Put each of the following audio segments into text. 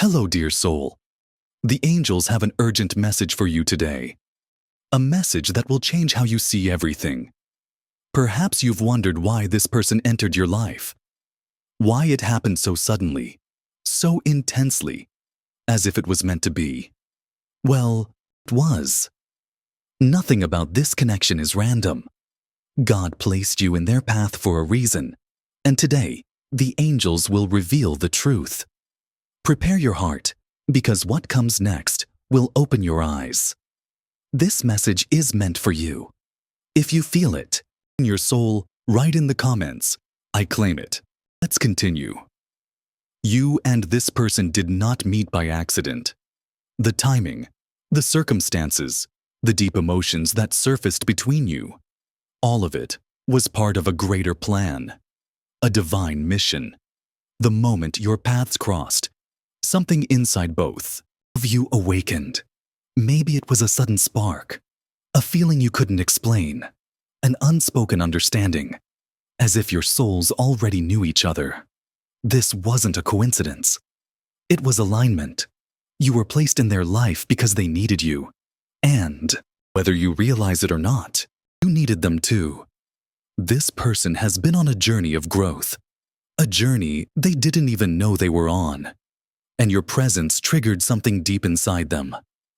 Hello, dear soul. The angels have an urgent message for you today. A message that will change how you see everything. Perhaps you've wondered why this person entered your life. Why it happened so suddenly, so intensely, as if it was meant to be. Well, it was. Nothing about this connection is random. God placed you in their path for a reason, and today, the angels will reveal the truth. Prepare your heart, because what comes next will open your eyes. This message is meant for you. If you feel it in your soul, write in the comments, "I claim it." Let's continue. You and this person did not meet by accident. The timing, the circumstances, the deep emotions that surfaced between you, all of it was part of a greater plan, a divine mission. The moment your paths crossed, something inside both of you awakened. Maybe it was a sudden spark, a feeling you couldn't explain, an unspoken understanding, as if your souls already knew each other. This wasn't a coincidence. It was alignment. You were placed in their life because they needed you. And, whether you realize it or not, you needed them too. This person has been on a journey of growth, a journey they didn't even know they were on. And your presence triggered something deep inside them,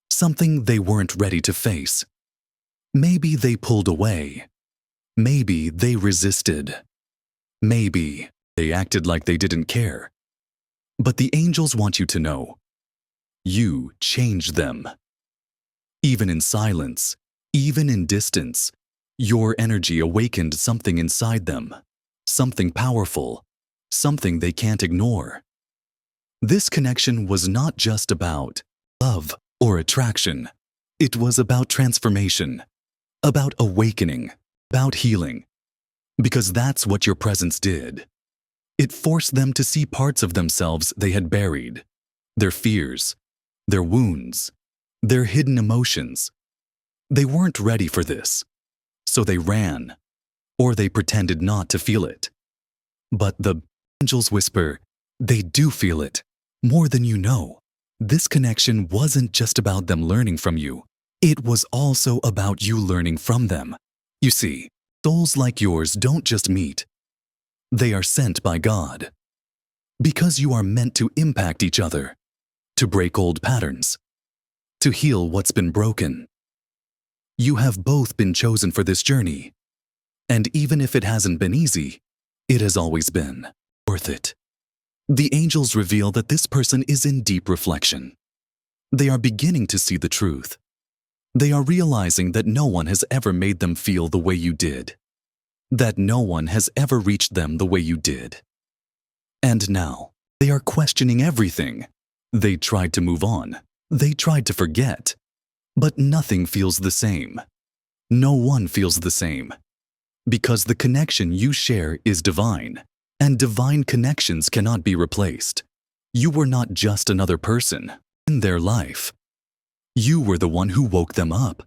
something they weren't ready to face. Maybe they pulled away. Maybe they resisted. Maybe they acted like they didn't care. But the angels want you to know, you changed them. Even in silence, even in distance, your energy awakened something inside them, something powerful, something they can't ignore. This connection was not just about love or attraction. It was about transformation, about awakening, about healing. Because that's what your presence did. It forced them to see parts of themselves they had buried, their fears, their wounds, their hidden emotions. They weren't ready for this, so they ran, or they pretended not to feel it. But the angels whisper, they do feel it, more than you know. This connection wasn't just about them learning from you. It was also about you learning from them. You see, souls like yours don't just meet. They are sent by God. Because you are meant to impact each other, to break old patterns, to heal what's been broken. You have both been chosen for this journey. And even if it hasn't been easy, it has always been worth it. The angels reveal that this person is in deep reflection. They are beginning to see the truth. They are realizing that no one has ever made them feel the way you did. That no one has ever reached them the way you did. And now, they are questioning everything. They tried to move on. They tried to forget. But nothing feels the same. No one feels the same. Because the connection you share is divine, and divine connections cannot be replaced. You were not just another person in their life. You were the one who woke them up,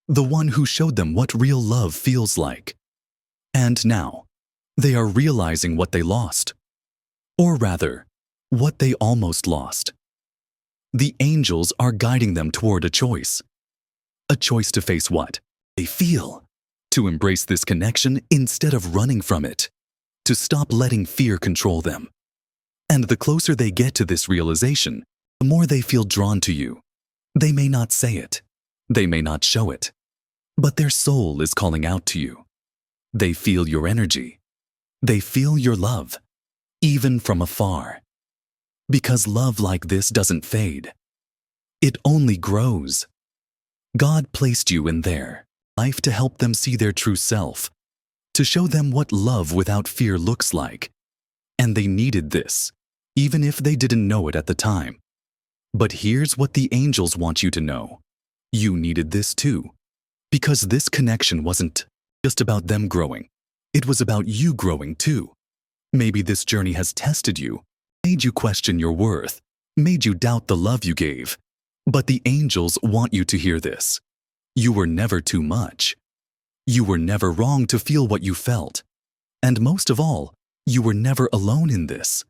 the one who showed them what real love feels like. And now, they are realizing what they lost. Or rather, what they almost lost. The angels are guiding them toward a choice. A choice to face what they feel. To embrace this connection instead of running from it. To stop letting fear control them. And the closer they get to this realization, the more they feel drawn to you. They may not say it. They may not show it. But their soul is calling out to you. They feel your energy. They feel your love, even from afar. Because love like this doesn't fade. It only grows. God placed you in their life to help them see their true self, to show them what love without fear looks like. And they needed this, even if they didn't know it at the time. But here's what the angels want you to know. You needed this too. Because this connection wasn't just about them growing. It was about you growing too. Maybe this journey has tested you, made you question your worth, made you doubt the love you gave. But the angels want you to hear this. You were never too much. You were never wrong to feel what you felt. And most of all, you were never alone in this.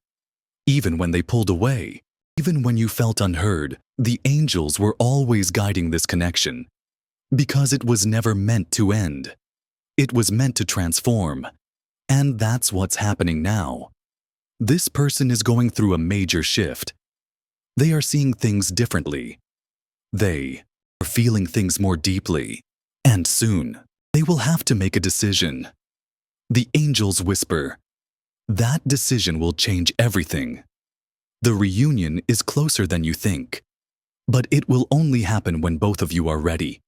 Even when they pulled away, Even when you felt unheard, the angels were always guiding this connection, because it was never meant to end. It was meant to transform. And that's what's happening now. This person is going through a major shift. They are seeing things differently. They are feeling things more deeply. And soon, they will have to make a decision. The angels whisper, that decision will change everything. The reunion is closer than you think. But it will only happen when both of you are ready.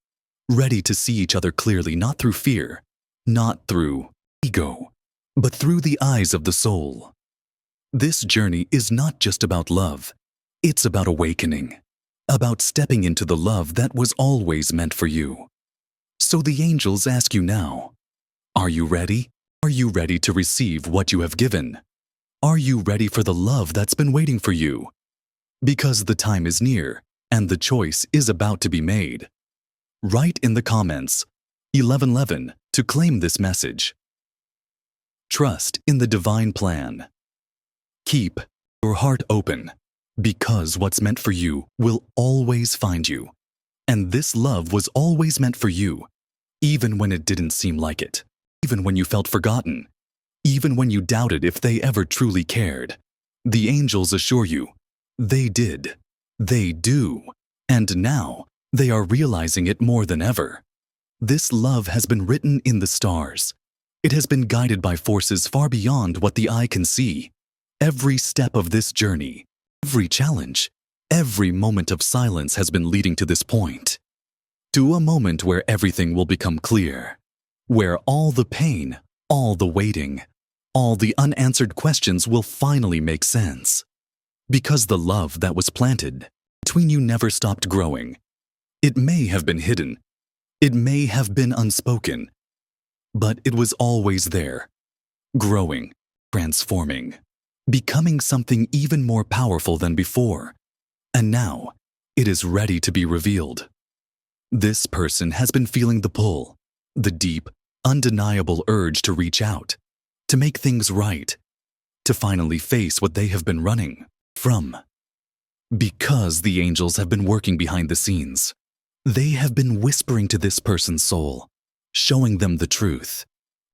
Ready to see each other clearly, not through fear, not through ego, but through the eyes of the soul. This journey is not just about love. It's about awakening, about stepping into the love that was always meant for you. So the angels ask you now, are you ready? Are you ready to receive what you have given? Are you ready for the love that's been waiting for you? Because the time is near and the choice is about to be made. Write in the comments 1111 to claim this message. Trust in the divine plan. Keep your heart open, because what's meant for you will always find you. And this love was always meant for you, even when it didn't seem like it, even when you felt forgotten, even when you doubted if they ever truly cared. The angels assure you, they did, they do, and now they are realizing it more than ever. This love has been written in the stars. It has been guided by forces far beyond what the eye can see. Every step of this journey, every challenge, every moment of silence has been leading to this point. To a moment where everything will become clear. Where all the pain, all the waiting, all the unanswered questions will finally make sense. Because the love that was planted between you never stopped growing. It may have been hidden. It may have been unspoken. But it was always there. Growing, transforming, becoming something even more powerful than before. And now, it is ready to be revealed. This person has been feeling the pull, the deep, undeniable urge to reach out, to make things right, to finally face what they have been running from. Because the angels have been working behind the scenes. They have been whispering to this person's soul, showing them the truth,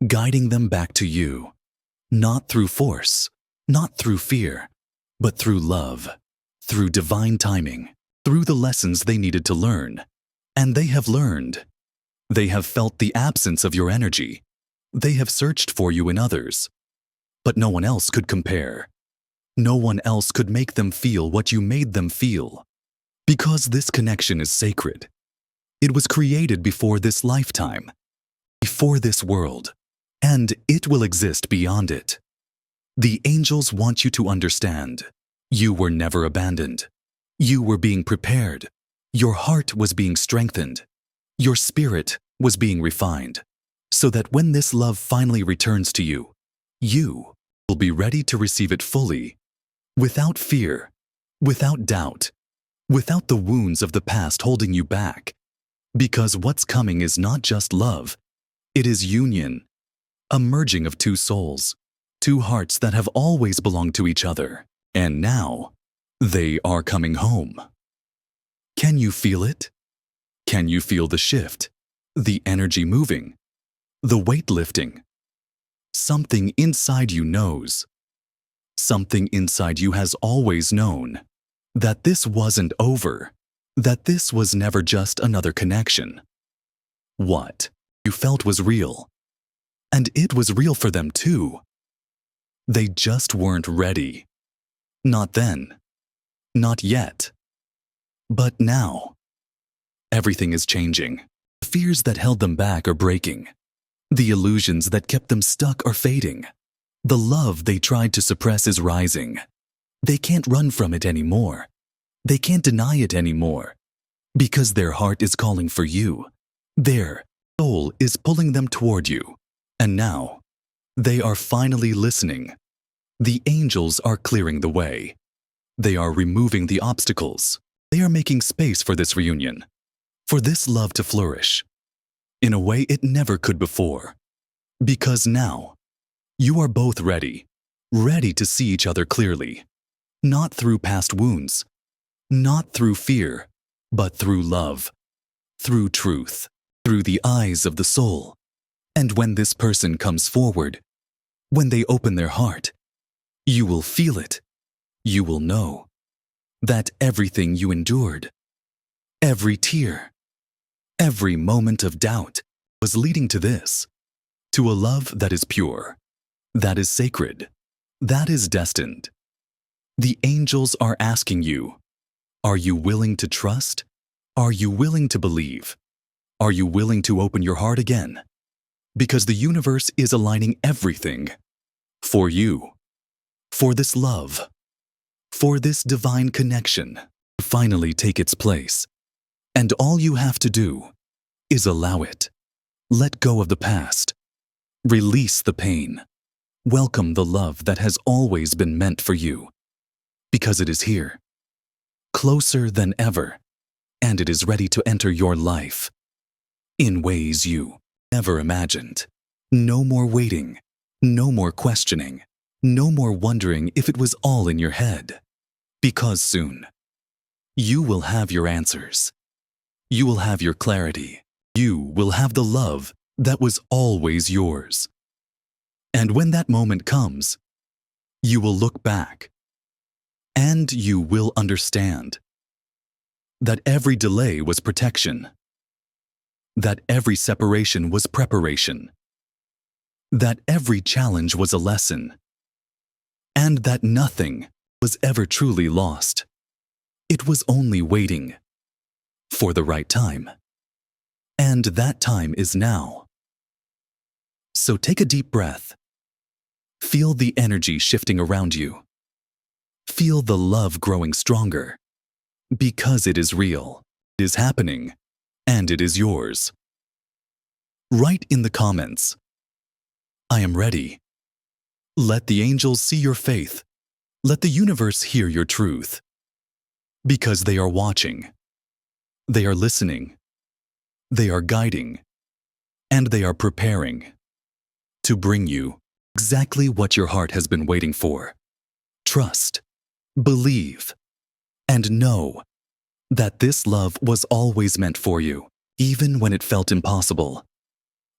guiding them back to you, not through force, not through fear, but through love, through divine timing, through the lessons they needed to learn. And they have learned. They have felt the absence of your energy. They have searched for you in others. But no one else could compare. No one else could make them feel what you made them feel. Because this connection is sacred. It was created before this lifetime, before this world, and it will exist beyond it. The angels want you to understand. You were never abandoned. You were being prepared. Your heart was being strengthened. Your spirit was being refined, so that when this love finally returns to you, you will be ready to receive it fully, without fear, without doubt, without the wounds of the past holding you back. Because what's coming is not just love, it is union, a merging of two souls, two hearts that have always belonged to each other, and now they are coming home. Can you feel it? Can you feel the shift, the energy moving, the weight lifting? Something inside you knows. Something inside you has always known that this wasn't over, that this was never just another connection. What you felt was real, and it was real for them too. They just weren't ready. Not then, not yet, but now. Everything is changing. The fears that held them back are breaking. The illusions that kept them stuck are fading. The love they tried to suppress is rising. They can't run from it anymore. They can't deny it anymore. Because their heart is calling for you. Their soul is pulling them toward you. And now, they are finally listening. The angels are clearing the way. They are removing the obstacles. They are making space for this reunion, for this love to flourish, in a way it never could before. Because now, you are both ready, ready to see each other clearly, not through past wounds, not through fear, but through love, through truth, through the eyes of the soul. And when this person comes forward, when they open their heart, you will feel it. You will know that everything you endured, every tear, every moment of doubt was leading to this, to a love that is pure, that is sacred, that is destined. The angels are asking you, are you willing to trust? Are you willing to believe? Are you willing to open your heart again? Because the universe is aligning everything for you, for this love, for this divine connection to finally take its place. And all you have to do is allow it. Let go of the past. Release the pain. Welcome the love that has always been meant for you. Because it is here, closer than ever, and it is ready to enter your life in ways you never imagined. No more waiting, no more questioning, no more wondering if it was all in your head. Because soon, you will have your answers. You will have your clarity. You will have the love that was always yours. And when that moment comes, you will look back and you will understand that every delay was protection, that every separation was preparation, that every challenge was a lesson, and that nothing was ever truly lost. It was only waiting for the right time. And that time is now. So take a deep breath. Feel the energy shifting around you. Feel the love growing stronger. Because it is real, it is happening, and it is yours. Write in the comments, I am ready. Let the angels see your faith. Let the universe hear your truth. Because they are watching. They are listening. They are guiding. And they are preparing to bring you exactly what your heart has been waiting for. Trust, believe, and know that this love was always meant for you, even when it felt impossible,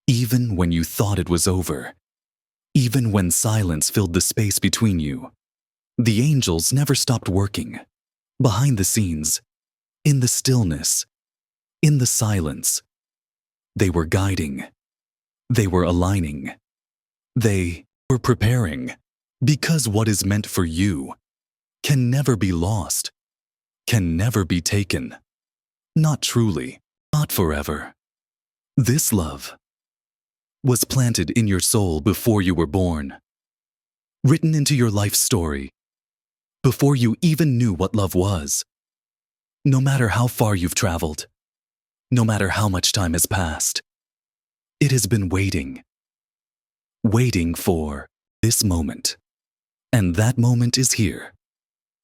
even when you thought it was over, even when silence filled the space between you. The angels never stopped working. Behind the scenes, in the stillness, in the silence, they were guiding. They were aligning. They were preparing. Because what is meant for you can never be lost, can never be taken. Not truly, not forever. This love was planted in your soul before you were born, written into your life story before you even knew what love was. No matter how far you've traveled, no matter how much time has passed, it has been waiting for this moment. And that moment is here,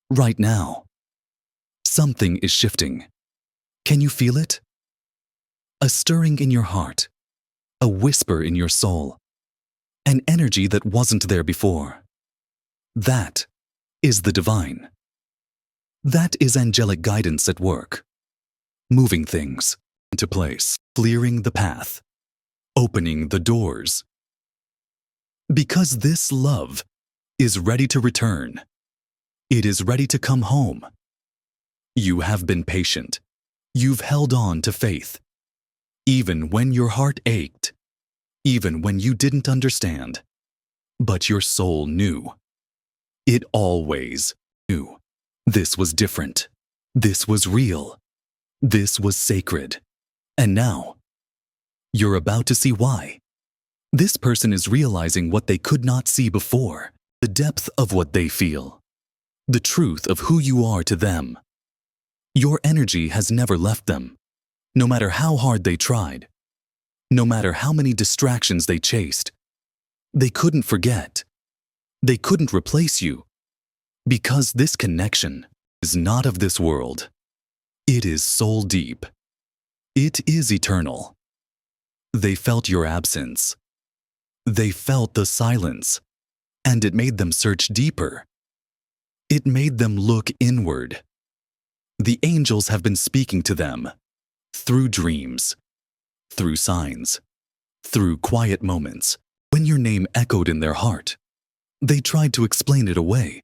right now. Something is shifting. Can you feel it? A stirring in your heart, a whisper in your soul, an energy that wasn't there before. That is the divine. That is angelic guidance at work, moving things into place, clearing the path, opening the doors. Because this love is ready to return. It is ready to come home. You have been patient. You've held on to faith. Even when your heart ached, even when you didn't understand, but your soul knew. It always knew. This was different. This was real. This was sacred. And now, you're about to see why. This person is realizing what they could not see before, the depth of what they feel, the truth of who you are to them. Your energy has never left them, no matter how hard they tried, no matter how many distractions they chased. They couldn't forget. They couldn't replace you, because this connection is not of this world. It is soul deep. It is eternal. They felt your absence. They felt the silence, and it made them search deeper. It made them look inward. The angels have been speaking to them through dreams, through signs, through quiet moments. When your name echoed in their heart, they tried to explain it away,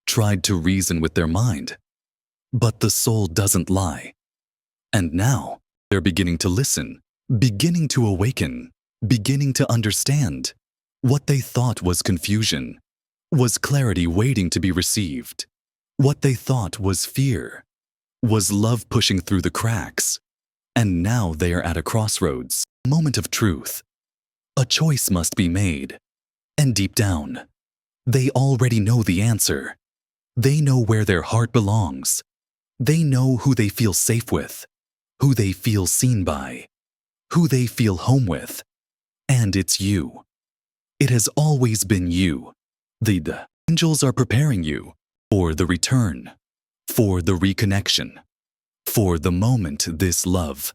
tried to reason with their mind. But the soul doesn't lie. And now they're beginning to listen, beginning to awaken, beginning to understand. What they thought was confusion was clarity waiting to be received. What they thought was fear was love pushing through the cracks. And now they are at a crossroads, a moment of truth. A choice must be made. And deep down, they already know the answer. They know where their heart belongs. They know who they feel safe with, who they feel seen by, who they feel home with. And it's you. It has always been you. The angels are preparing you for the return, for the reconnection, for the moment this love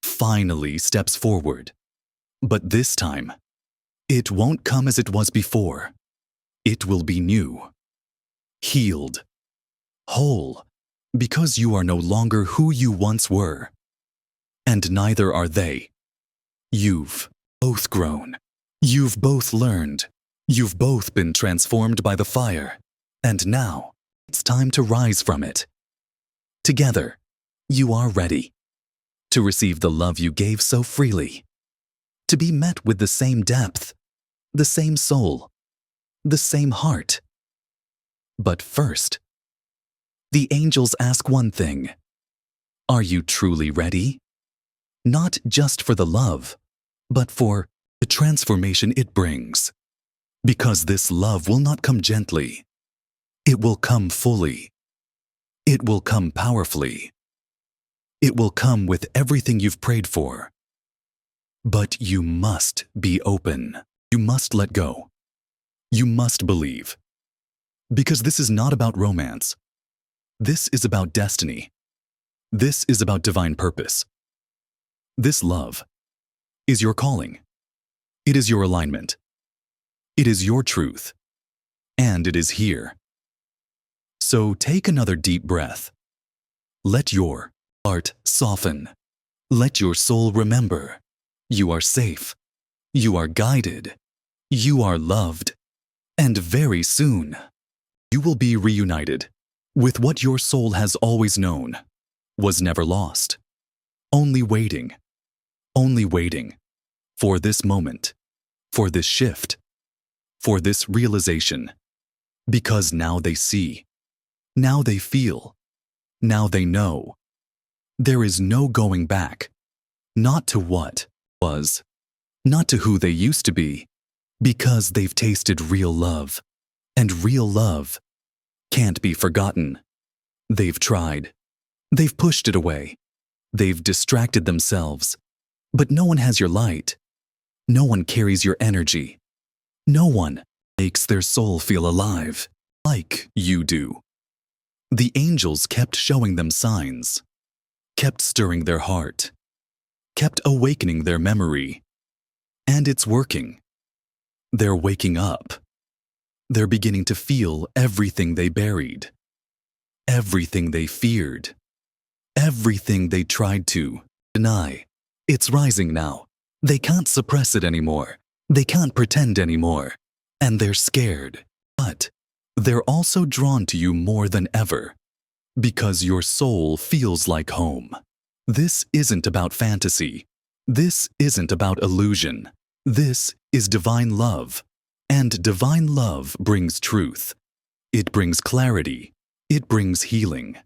finally steps forward. But this time, it won't come as it was before. It will be new, healed, whole, because you are no longer who you once were. And neither are they. You've both grown. You've both learned. You've both been transformed by the fire. And now, it's time to rise from it. Together, you are ready to receive the love you gave so freely, to be met with the same depth, the same soul, the same heart. But first, the angels ask one thing. Are you truly ready? Not just for the love, but for the transformation it brings. Because this love will not come gently. It will come fully. It will come powerfully. It will come with everything you've prayed for. But you must be open. You must let go. You must believe. Because this is not about romance. This is about destiny. This is about divine purpose. This love is your calling. It is your alignment. It is your truth. And it is here. So take another deep breath. Let your heart soften. Let your soul remember. You are safe. You are guided. You are loved. And very soon, you will be reunited with what your soul has always known, was never lost. Only waiting for this moment, for this shift, for this realization. Because now they see, now they feel, now they know. There is no going back, not to what was, not to who they used to be, because they've tasted real love, and real love can't be forgotten. They've tried. They've pushed it away. They've distracted themselves. But no one has your light. No one carries your energy. No one makes their soul feel alive like you do. The angels kept showing them signs, kept stirring their heart, kept awakening their memory. And it's working. They're waking up. They're beginning to feel everything they buried, everything they feared, everything they tried to deny. It's rising now. They can't suppress it anymore. They can't pretend anymore. And they're scared. But they're also drawn to you more than ever, because your soul feels like home. This isn't about fantasy. This isn't about illusion. This is divine love. And divine love brings truth. It brings clarity. It brings healing.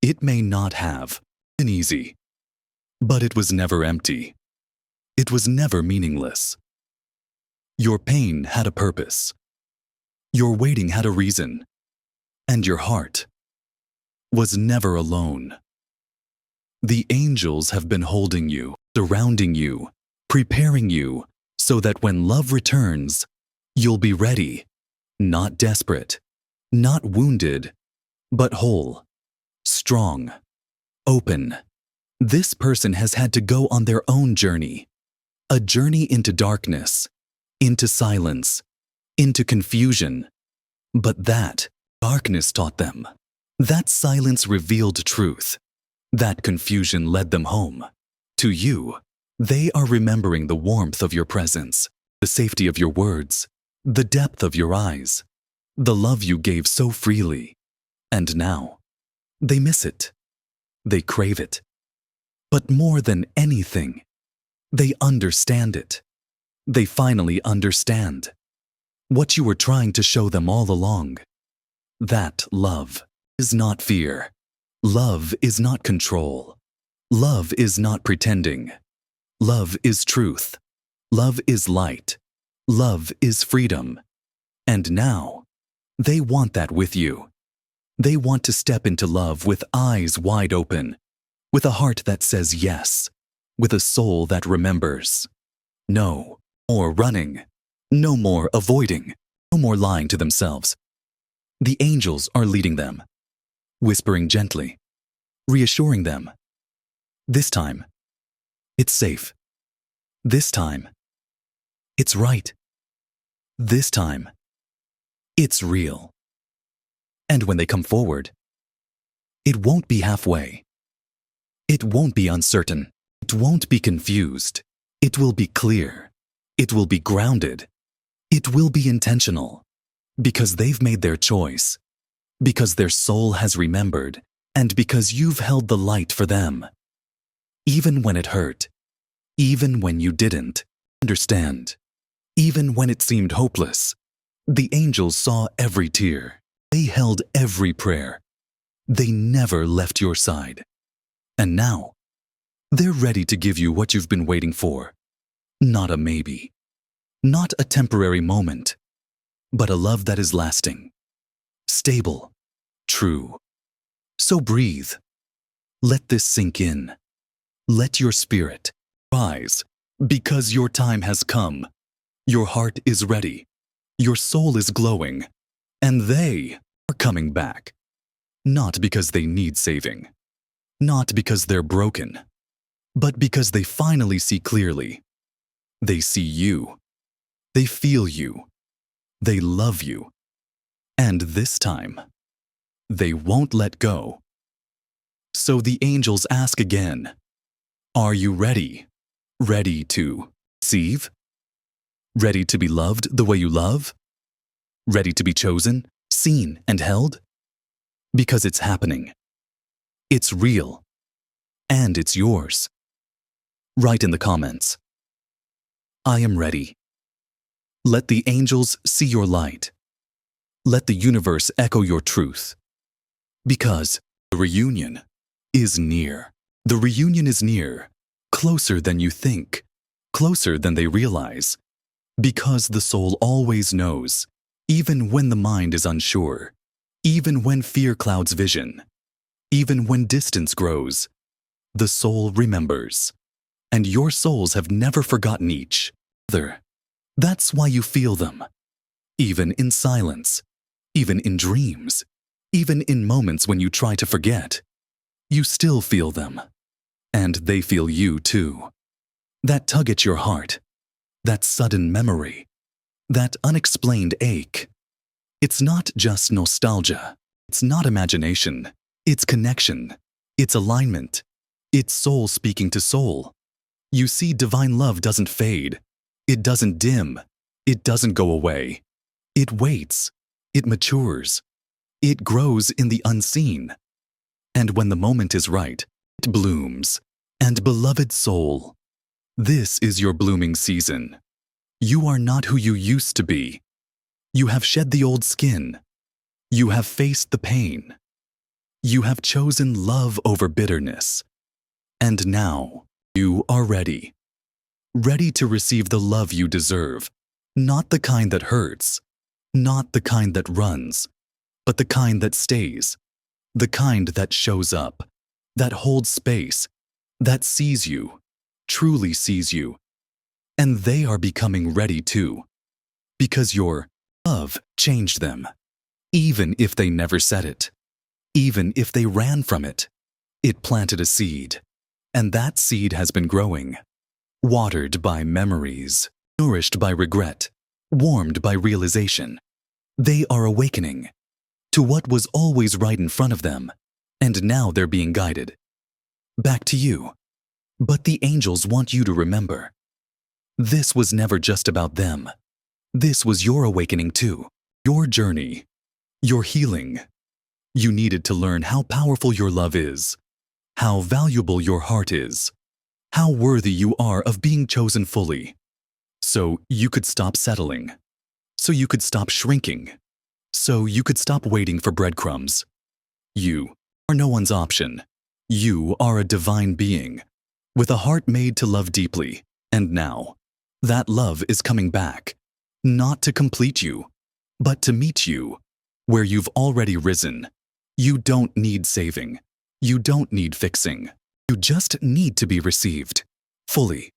It may not have been easy, but it was never empty. It was never meaningless. Your pain had a purpose. Your waiting had a reason. And your heart was never alone. The angels have been holding you, surrounding you, preparing you, so that when love returns, you'll be ready, not desperate, not wounded, but whole, strong, open. This person has had to go on their own journey, a journey into darkness, into silence, into confusion. But that darkness taught them That silence revealed truth. That confusion led them home. To you, they are remembering the warmth of your presence, the safety of your words, the depth of your eyes, the love you gave so freely. And now, they miss it. They crave it. But more than anything, they understand it. They finally understand what you were trying to show them all along. That love is not fear. Love is not control. Love is not pretending. Love is truth. Love is light. Love is freedom. And now, they want that with you. They want to step into love with eyes wide open, with a heart that says yes, with a soul that remembers. No more running, no more avoiding, no more lying to themselves. The angels are leading them, whispering gently, reassuring them. This time, it's safe. This time, it's right. This time, it's real. And when they come forward, it won't be halfway. It won't be uncertain. It won't be confused. It will be clear. It will be grounded. It will be intentional. Because they've made their choice. Because their soul has remembered. And because you've held the light for them. Even when it hurt. Even when you didn't understand. Even when it seemed hopeless. The angels saw every tear. They held every prayer. They never left your side. And now, they're ready to give you what you've been waiting for. Not a maybe. Not a temporary moment. But a love that is lasting. Stable. True. So breathe. Let this sink in. Let your spirit rise. Because your time has come. Your heart is ready. Your soul is glowing. And they are coming back. Not because they need saving. Not because they're broken. But because they finally see clearly. They see you. They feel you. They love you. And this time, they won't let go. So the angels ask again, are you ready? Ready to receive? Ready to be loved the way you love? Ready to be chosen, seen, and held? Because it's happening. It's real. And it's yours. Write in the comments, I am ready. Let the angels see your light. Let the universe echo your truth. Because the reunion is near. The reunion is near, closer than you think, closer than they realize. Because the soul always knows, even when the mind is unsure, even when fear clouds vision, even when distance grows, the soul remembers. And your souls have never forgotten each other. That's why you feel them. Even in silence, even in dreams, even in moments when you try to forget, you still feel them. And they feel you too. That tug at your heart, that sudden memory, that unexplained ache. It's not just nostalgia. It's not imagination. It's connection. It's alignment. It's soul speaking to soul. You see, divine love doesn't fade. It doesn't dim. It doesn't go away. It waits. It matures. It grows in the unseen. And when the moment is right, it blooms. And beloved soul, this is your blooming season. You are not who you used to be. You have shed the old skin. You have faced the pain. You have chosen love over bitterness. And now, you are ready. Ready to receive the love you deserve. Not the kind that hurts. Not the kind that runs. But the kind that stays. The kind that shows up. That holds space. That sees you. Truly sees you. And they are becoming ready too. Because your love changed them. Even if they never said it. Even if they ran from it. It planted a seed. And that seed has been growing. Watered by memories. Nourished by regret. Warmed by realization. They are awakening. to what was always right in front of them, and now they're being guided back to you. But the angels want you to remember, this was never just about them. This was your awakening too, your journey, your healing. You needed to learn how powerful your love is, how valuable your heart is, how worthy you are of being chosen fully. So you could stop settling, so you could stop shrinking, so you could stop waiting for breadcrumbs. You are no one's option. You are a divine being with a heart made to love deeply, and now that love is coming back, not to complete you, but to meet you where you've already risen. You don't need saving. You don't need fixing. You just need to be received, fully,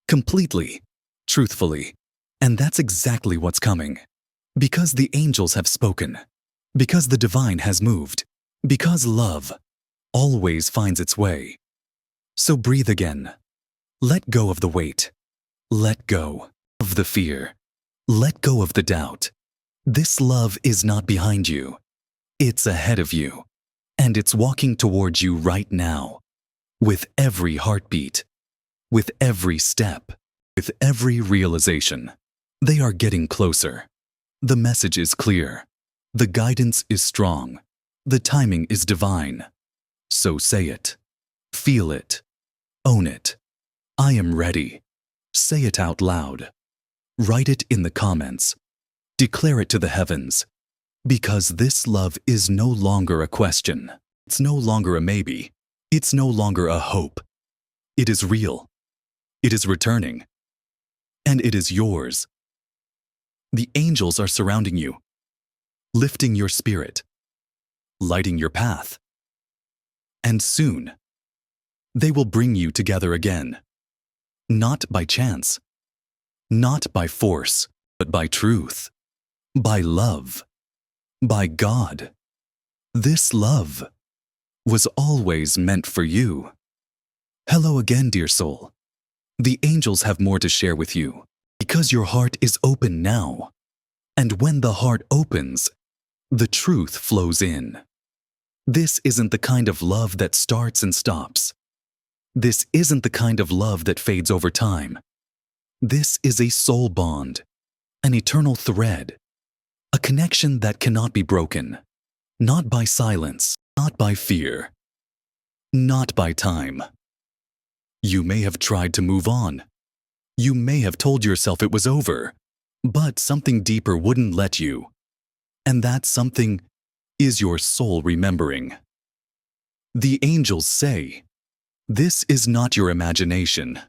completely, truthfully. And that's exactly what's coming. Because the angels have spoken, because the divine has moved, because love always finds its way. So breathe again. Let go of the weight. Let go of the fear. Let go of the doubt. This love is not behind you. It's ahead of you. And it's walking towards you right now. With every heartbeat, with every step, with every realization. They are getting closer. The message is clear. The guidance is strong. The timing is divine. So say it. Feel it. Own it. I am ready. Say it out loud. Write it in the comments. Declare it to the heavens. Because this love is no longer a question. It's no longer a maybe. It's no longer a hope. It is real. It is returning. And it is yours. The angels are surrounding you, lifting your spirit, lighting your path. And soon, they will bring you together again. Not by chance, not by force, but by truth, by love, by God. This love was always meant for you. Hello again, dear soul. The angels have more to share with you because your heart is open now. And when the heart opens, the truth flows in. This isn't the kind of love that starts and stops. This isn't the kind of love that fades over time. This is a soul bond, an eternal thread, a connection that cannot be broken, not by silence, not by fear, not by time. You may have tried to move on. You may have told yourself it was over, but something deeper wouldn't let you. And that something is your soul remembering. The angels say, this is not your imagination.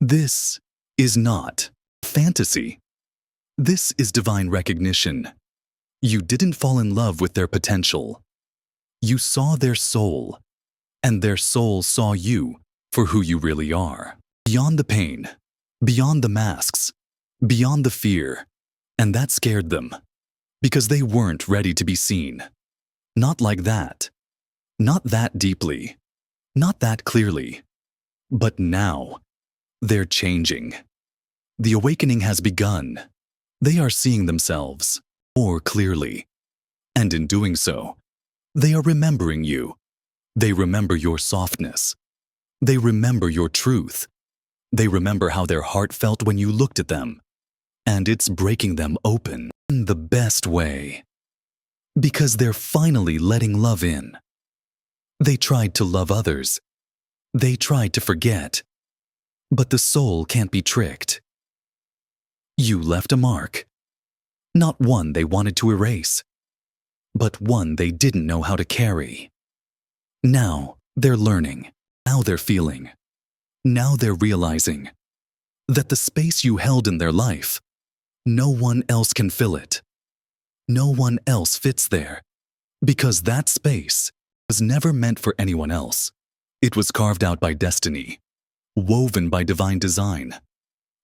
This is not fantasy. This is divine recognition. You didn't fall in love with their potential. You saw their soul, and their soul saw you for who you really are. Beyond the pain, beyond the masks, beyond the fear. And that scared them, because they weren't ready to be seen. Not like that. Not that deeply. Not that clearly. But now, they're changing. The awakening has begun. They are seeing themselves more clearly. And in doing so, they are remembering you. They remember your softness. They remember your truth. They remember how their heart felt when you looked at them. And it's breaking them open in the best way. Because they're finally letting love in. They tried to love others. They tried to forget. But the soul can't be tricked. You left a mark. Not one they wanted to erase, but one they didn't know how to carry. Now they're learning. Now they're feeling. Now they're realizing that the space you held in their life, no one else can fill it. No one else fits there, because that space was never meant for anyone else. It was carved out by destiny, woven by divine design,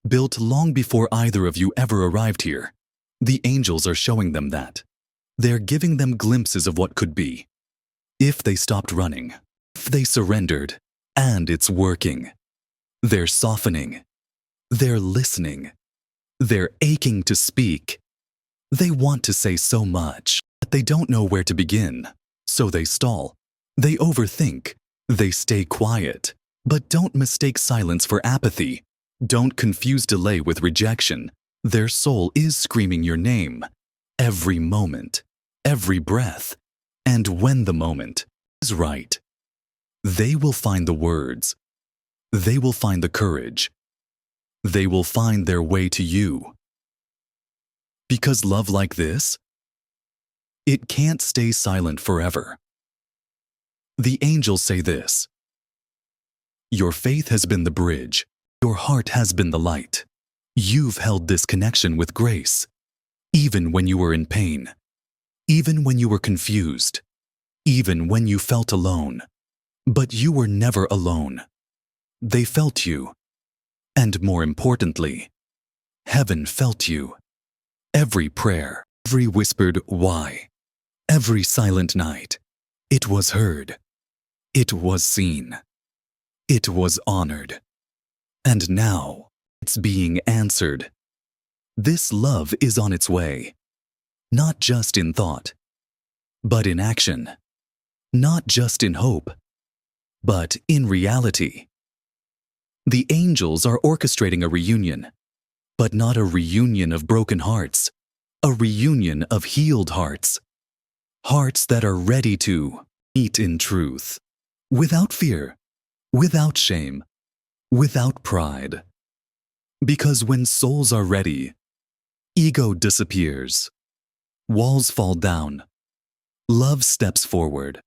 built long before either of you ever arrived here. The angels are showing them that. They're giving them glimpses of what could be. If they stopped running, if they surrendered, and it's working. They're softening. They're listening. They're aching to speak. They want to say so much, But they don't know where to begin, so they stall. They overthink. They stay quiet. But don't mistake silence for apathy. Don't confuse delay with rejection. Their soul is screaming your name. Every moment, every breath, and when the moment is right, they will find the words. They will find the courage. They will find their way to you. Because love like this, it can't stay silent forever. The angels say this: your faith has been the bridge. Your heart has been the light. You've held this connection with grace, even when you were in pain, even when you were confused, even when you felt alone. But you were never alone. They felt you. And more importantly, heaven felt you. Every prayer, every whispered why, every silent night, it was heard. It was seen. It was honored. And now it's being answered. This love is on its way, not just in thought, but in action. Not just in hope, but in reality. The angels are orchestrating a reunion, but not a reunion of broken hearts, a reunion of healed hearts. Hearts that are ready to meet in truth, without fear, without shame, without pride. Because when souls are ready, ego disappears, walls fall down, love steps forward.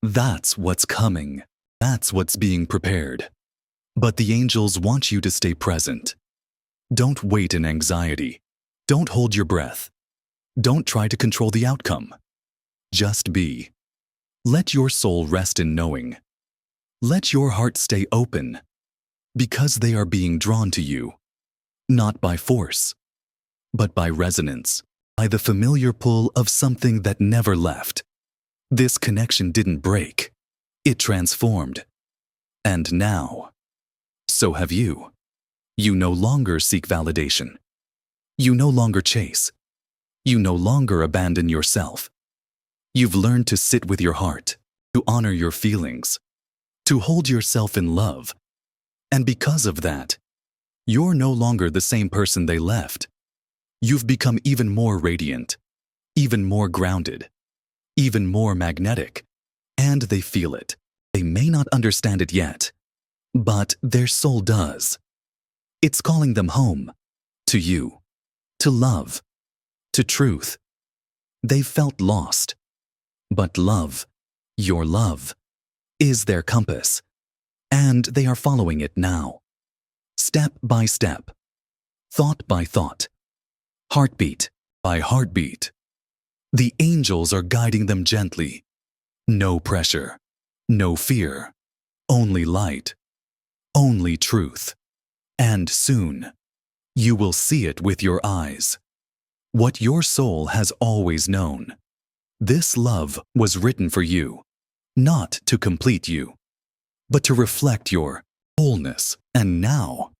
That's what's coming. That's what's being prepared. But the angels want you to stay present. Don't wait in anxiety. Don't hold your breath. Don't try to control the outcome. Just be. Let your soul rest in knowing. Let your heart stay open, because they are being drawn to you, not by force, but by resonance, by the familiar pull of something that never left. This connection didn't break. It transformed. And now, so have you. You no longer seek validation. You no longer chase. You no longer abandon yourself. You've learned to sit with your heart, to honor your feelings, to hold yourself in love. And because of that, you're no longer the same person they left. You've become even more radiant, even more grounded, even more magnetic. And they feel it. They may not understand it yet, but their soul does. It's calling them home, to you, to love, to truth. They've felt lost, but love, your love, is their compass, and they are following it now. Step by step, thought by thought, heartbeat by heartbeat. The angels are guiding them gently. No pressure, no fear, only light, only truth. And soon, you will see it with your eyes. What your soul has always known. This love was written for you, not to complete you, but to reflect your wholeness. And now,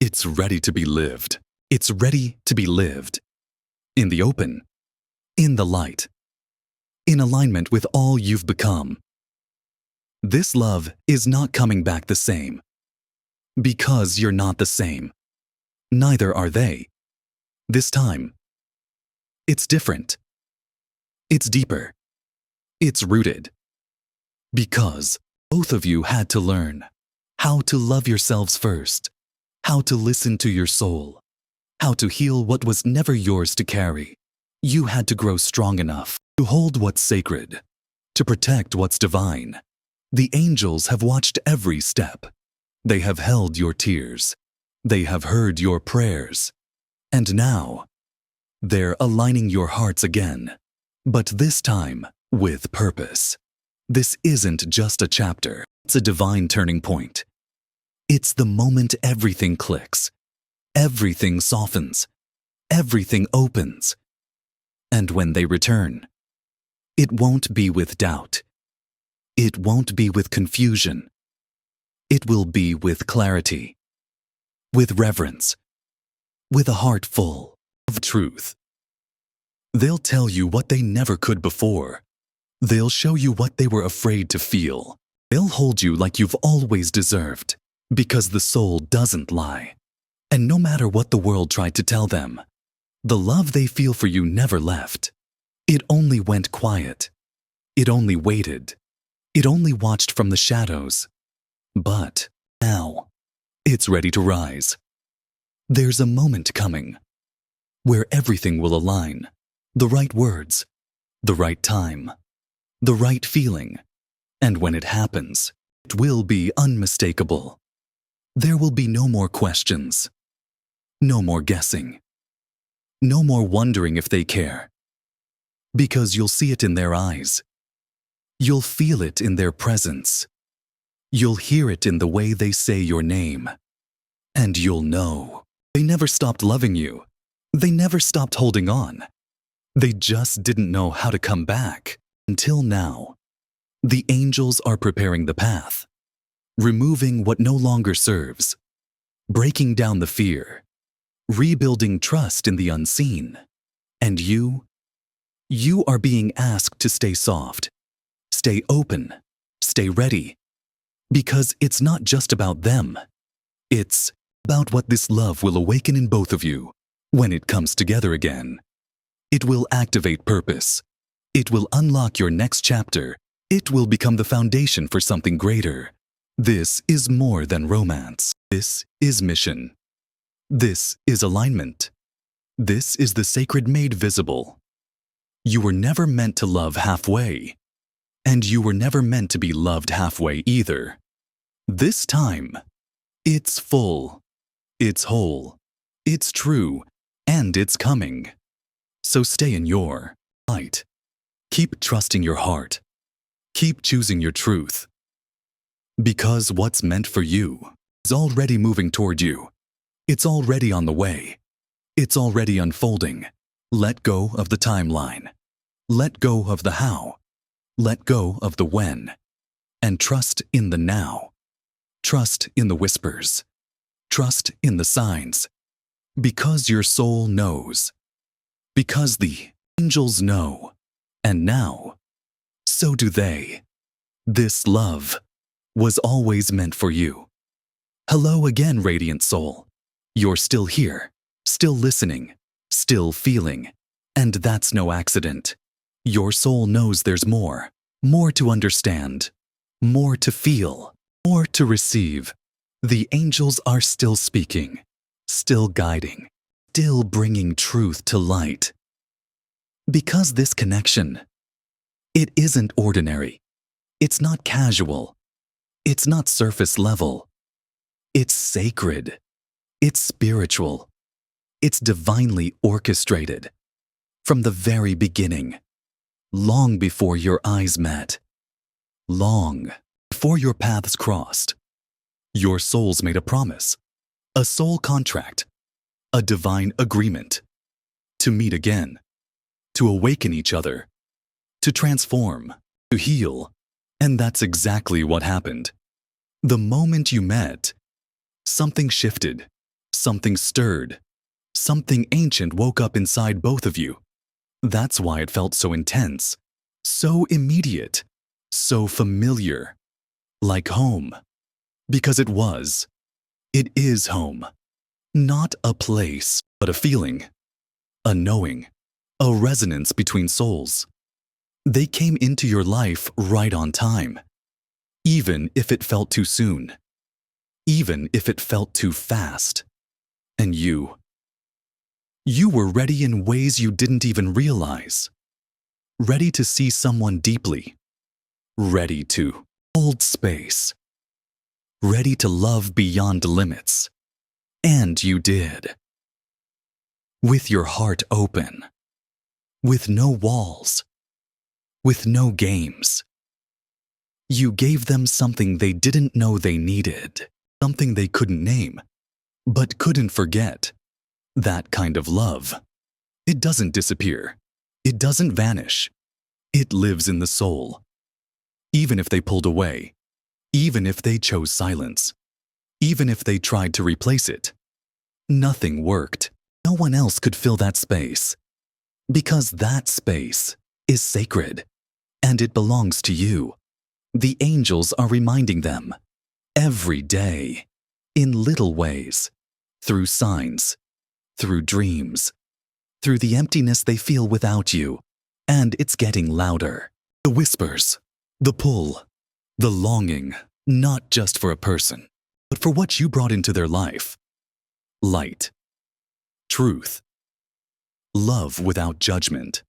it's ready to be lived. It's ready to be lived. In the open, in the light, in alignment with all you've become. This love is not coming back the same. Because you're not the same. Neither are they. This time, it's different. It's deeper. It's rooted. Because both of you had to learn how to love yourselves first, how to listen to your soul, how to heal what was never yours to carry. You had to grow strong enough to hold what's sacred, to protect what's divine. The angels have watched every step. They have held your tears. They have heard your prayers. And now, they're aligning your hearts again. But this time, with purpose. This isn't just a chapter. It's a divine turning point. It's the moment everything clicks. Everything softens. Everything opens. And when they return, it won't be with doubt. It won't be with confusion. It will be with clarity, with reverence, with a heart full of truth. They'll tell you what they never could before. They'll show you what they were afraid to feel. They'll hold you like you've always deserved, because the soul doesn't lie. And no matter what the world tried to tell them, the love they feel for you never left. It only went quiet. It only waited. It only watched from the shadows. But now, it's ready to rise. There's a moment coming where everything will align. The right words, the right time, the right feeling. And when it happens, it will be unmistakable. There will be no more questions, no more guessing, no more wondering if they care. Because you'll see it in their eyes. You'll feel it in their presence. You'll hear it in the way they say your name. And you'll know they never stopped loving you. They never stopped holding on. They just didn't know how to come back. Until now, the angels are preparing the path, removing what no longer serves, breaking down the fear, rebuilding trust in the unseen. And you are being asked to stay soft, stay open, stay ready. Because it's not just about them. It's about what this love will awaken in both of you when it comes together again. It will activate purpose. It will unlock your next chapter. It will become the foundation for something greater. This is more than romance. This is mission. This is alignment. This is the sacred made visible. You were never meant to love halfway. And you were never meant to be loved halfway either. This time, it's full, it's whole, it's true, and it's coming. So stay in your light. Keep trusting your heart. Keep choosing your truth. Because what's meant for you is already moving toward you. It's already on the way. It's already unfolding. Let go of the timeline. Let go of the how. Let go of the when, and trust in the now. Trust in the whispers. Trust in the signs. Because your soul knows. Because the angels know. And now, so do they. This love was always meant for you. Hello again, radiant soul. You're still here, still listening, still feeling. And that's no accident. Your soul knows there's more to understand, more to feel, more to receive. The angels are still speaking, still guiding, still bringing truth to light. Because this connection, it isn't ordinary. It's not casual. It's not surface level. It's sacred. It's spiritual. It's divinely orchestrated. From the very beginning. Long before your eyes met, long before your paths crossed, your souls made a promise, a soul contract, a divine agreement to meet again, to awaken each other, to transform, to heal. And that's exactly what happened. The moment you met, something shifted, something stirred, something ancient woke up inside both of you. That's why it felt so intense, so immediate, so familiar, like home. Because it was. It is home. Not a place, but a feeling, a knowing, a resonance between souls. They came into your life right on time, even if it felt too soon, even if it felt too fast. And you were ready in ways you didn't even realize. Ready to see someone deeply. Ready to hold space. Ready to love beyond limits. And you did. With your heart open. With no walls. With no games. You gave them something they didn't know they needed. Something they couldn't name, but couldn't forget. That kind of love. It doesn't disappear. It doesn't vanish. It lives in the soul. Even if they pulled away, even if they chose silence, even if they tried to replace it, nothing worked. No one else could fill that space. Because that space is sacred and it belongs to you. The angels are reminding them every day, in little ways, through signs, through dreams, through the emptiness they feel without you. And it's getting louder. The whispers, the pull, the longing, not just for a person, but for what you brought into their life. Light, truth, love without judgment.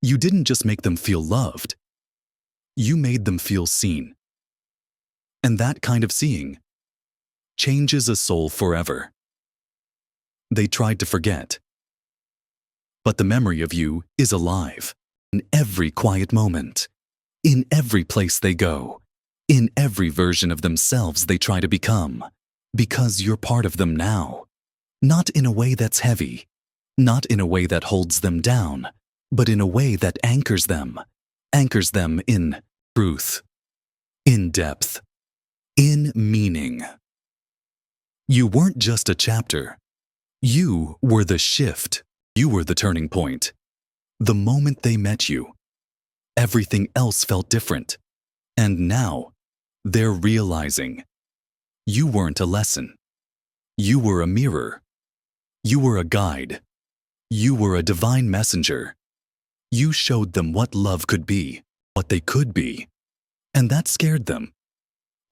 You didn't just make them feel loved, you made them feel seen. And that kind of seeing changes a soul forever. They tried to forget, but the memory of you is alive in every quiet moment, in every place they go, in every version of themselves they try to become, because you're part of them now. Not in a way that's heavy, not in a way that holds them down, but in a way that anchors them in truth, in depth, in meaning. You weren't just a chapter. You were the shift. You were the turning point. The moment they met you, everything else felt different. And now, they're realizing you weren't a lesson. You were a mirror. You were a guide. You were a divine messenger. You showed them what love could be, what they could be. And that scared them.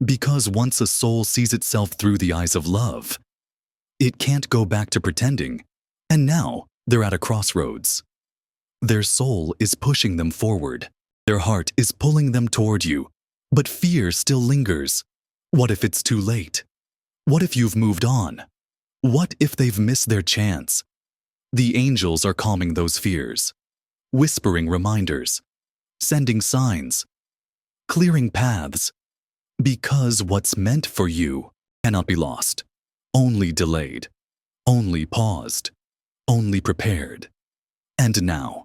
Because once a soul sees itself through the eyes of love, it can't go back to pretending. And now, they're at a crossroads. Their soul is pushing them forward. Their heart is pulling them toward you. But fear still lingers. What if it's too late? What if you've moved on? What if they've missed their chance? The angels are calming those fears, whispering reminders, sending signs, clearing paths. Because what's meant for you cannot be lost, only delayed, only paused, only prepared. And now,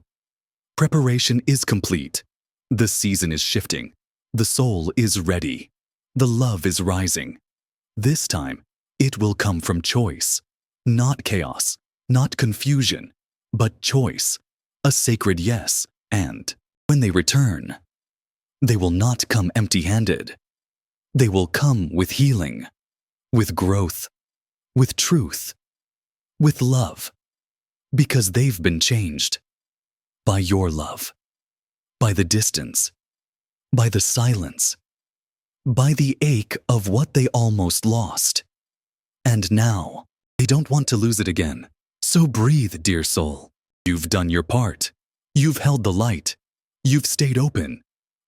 preparation is complete. The season is shifting. The soul is ready. The love is rising. This time, it will come from choice, not chaos, not confusion, but choice, a sacred yes. And when they return, they will not come empty-handed. They will come with healing, with growth, with truth, with love, because they've been changed by your love, by the distance, by the silence, by the ache of what they almost lost. And now, they don't want to lose it again. So breathe, dear soul. You've done your part. You've held the light. You've stayed open.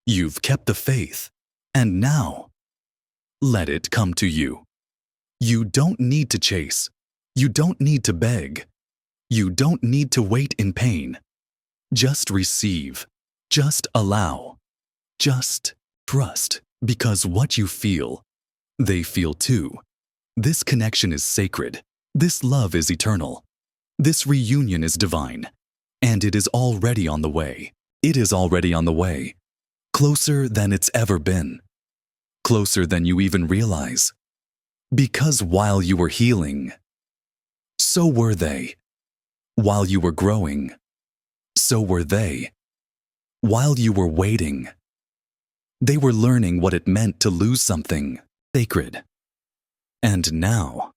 You've kept the faith. And now, let it come to you. You don't need to chase. You don't need to beg. You don't need to wait in pain. Just receive. Just allow. Just trust, because what you feel, they feel too. This connection is sacred. This love is eternal. This reunion is divine. And it is already on the way. It is already on the way. Closer than it's ever been. Closer than you even realize. Because while you were healing, so were they. While you were growing, so were they. While you were waiting, they were learning what it meant to lose something sacred. And now,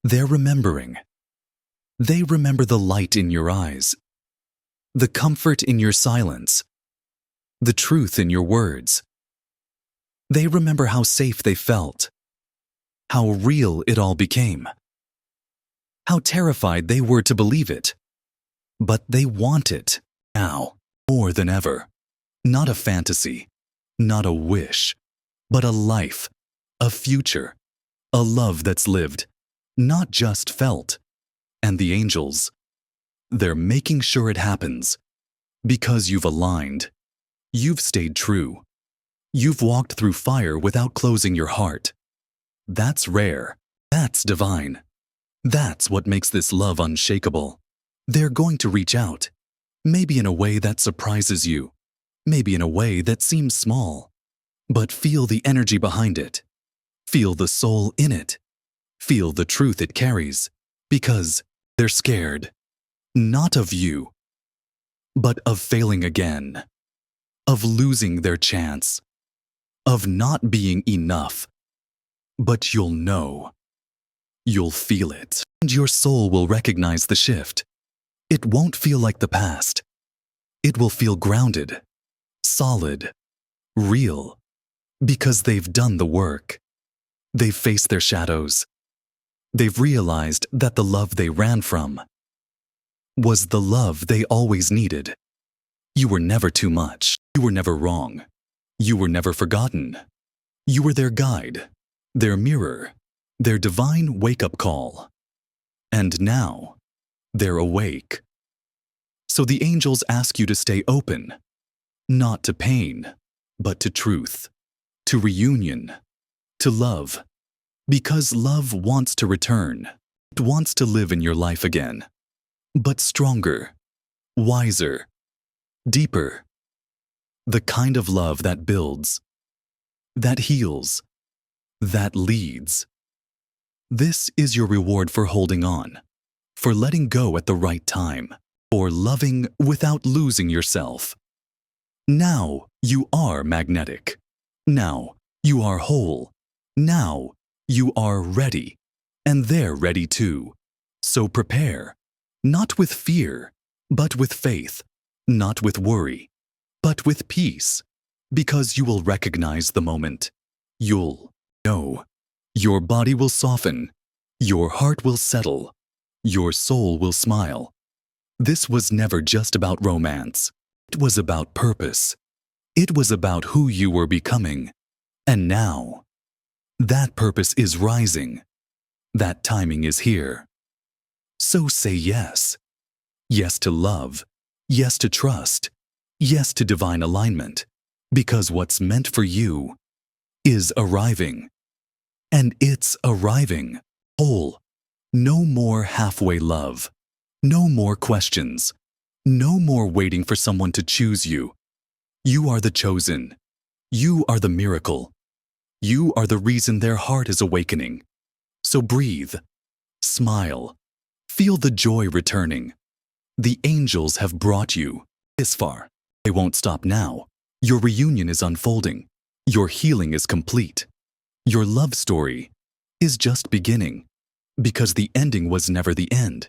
they're remembering. They remember the light in your eyes, the comfort in your silence, the truth in your words. They remember how safe they felt, how real it all became, how terrified they were to believe it. But they want it now, more than ever. Not a fantasy, not a wish, but a life, a future, a love that's lived, not just felt. And the angels, they're making sure it happens. Because you've aligned, you've stayed true. You've walked through fire without closing your heart. That's rare. That's divine. That's what makes this love unshakable. They're going to reach out, maybe in a way that surprises you, maybe in a way that seems small. But feel the energy behind it. Feel the soul in it. Feel the truth it carries. Because they're scared. not of you, but of failing again, of losing their chance, of not being enough. But you'll know. You'll feel it, and your soul will recognize the shift. It won't feel like the past. It will feel grounded, solid, real, because they've done the work. They've faced their shadows. They've realized that the love they ran from was the love they always needed. You were never too much. You were never wrong. You were never forgotten. You were their guide, their mirror, their divine wake-up call. And now, they're awake. So the angels ask you to stay open, not to pain, but to truth, to reunion, to love, because love wants to return. It wants to live in your life again, but stronger, wiser, deeper. The kind of love that builds, that heals, that leads. This is your reward for holding on, for letting go at the right time, for loving without losing yourself. Now you are magnetic. Now you are whole. Now you are ready, and they're ready too. So prepare, not with fear, but with faith, not with worry, but with peace, because you will recognize the moment. You'll know. Your body will soften. Your heart will settle. Your soul will smile. This was never just about romance. It was about purpose. It was about who you were becoming. And now, that purpose is rising. That timing is here. So say yes. Yes to love. Yes to trust. Yes to divine alignment. Because what's meant for you is arriving. And it's arriving. Whole. No more halfway love. No more questions. No more waiting for someone to choose you. You are the chosen. You are the miracle. You are the reason their heart is awakening. So breathe. Smile. Feel the joy returning. The angels have brought you this far. They won't stop now. Your reunion is unfolding. Your healing is complete. Your love story is just beginning, because the ending was never the end.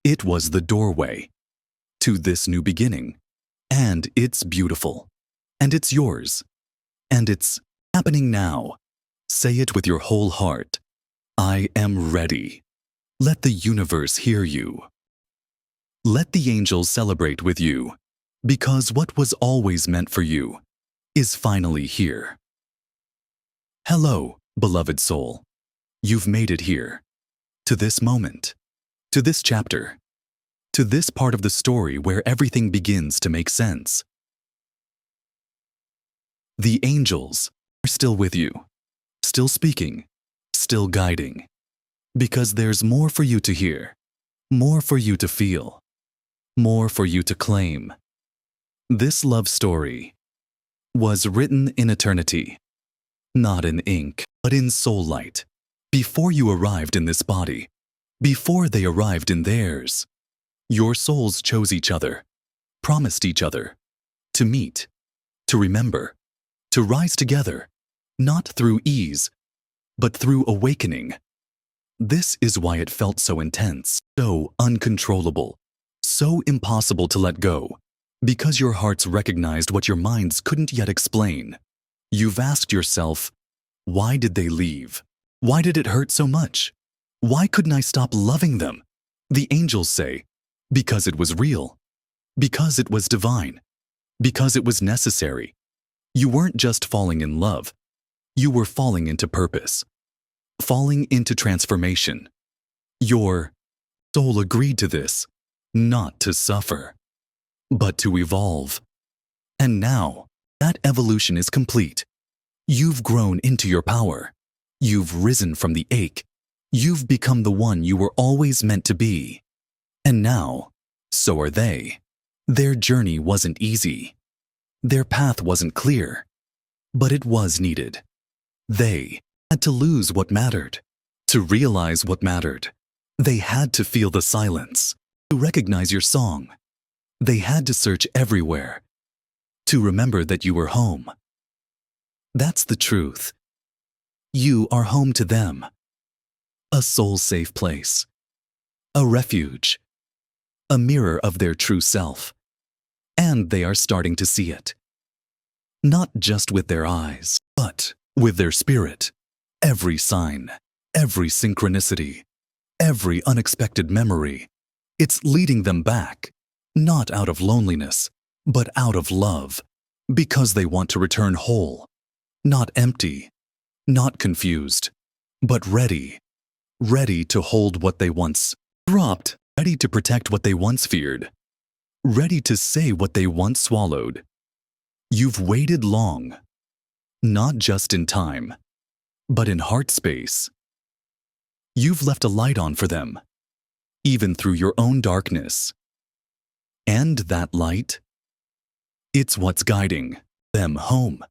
It was the doorway to this new beginning. And it's beautiful. And it's yours. And it's happening now. Say it with your whole heart. I am ready. Let the universe hear you. Let the angels celebrate with you, because what was always meant for you is finally here. Hello, beloved soul. You've made it here, to this moment, to this chapter, to this part of the story where everything begins to make sense. The angels are still with you, still speaking, still guiding, because there's more for you to hear, more for you to feel, more for you to claim. This love story was written in eternity, not in ink, but in soul light. Before you arrived in this body, before they arrived in theirs, your souls chose each other, promised each other, to meet, to remember, to rise together, not through ease, but through awakening. This is why it felt so intense, so uncontrollable, so impossible to let go, because your hearts recognized what your minds couldn't yet explain. You've asked yourself, why did they leave? Why did it hurt so much? Why couldn't I stop loving them? The angels say, because it was real, because it was divine, because it was necessary. You weren't just falling in love. You were falling into purpose, falling into transformation. Your soul agreed to this, not to suffer, but to evolve. And now, that evolution is complete. You've grown into your power. You've risen from the ache. You've become the one you were always meant to be. And now, so are they. Their journey wasn't easy. Their path wasn't clear, but it was needed. They had to lose what mattered, to realize what mattered. They had to feel the silence, to recognize your song. They had to search everywhere to remember that you were home. That's the truth. You are home to them. A soul-safe place. A refuge. A mirror of their true self. And they are starting to see it. Not just with their eyes, but with their spirit. Every sign, every synchronicity, every unexpected memory, it's leading them back, not out of loneliness, but out of love, because they want to return whole, not empty, not confused, but ready to hold what they once dropped, ready to protect what they once feared, ready to say what they once swallowed. You've waited long, not just in time, but in heart space. You've left a light on for them, even through your own darkness. And that light, it's what's guiding them home.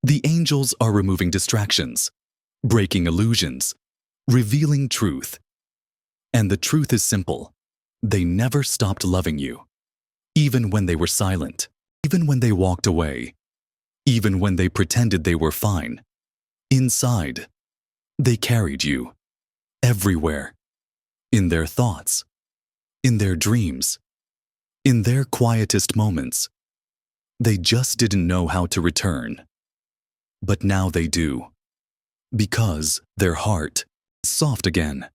The angels are removing distractions, breaking illusions, revealing truth. And the truth is simple. They never stopped loving you. Even when they were silent, even when they walked away, even when they pretended they were fine. Inside, they carried you. Everywhere. In their thoughts. In their dreams. In their quietest moments. They just didn't know how to return. But now they do. Because their heart is soft again.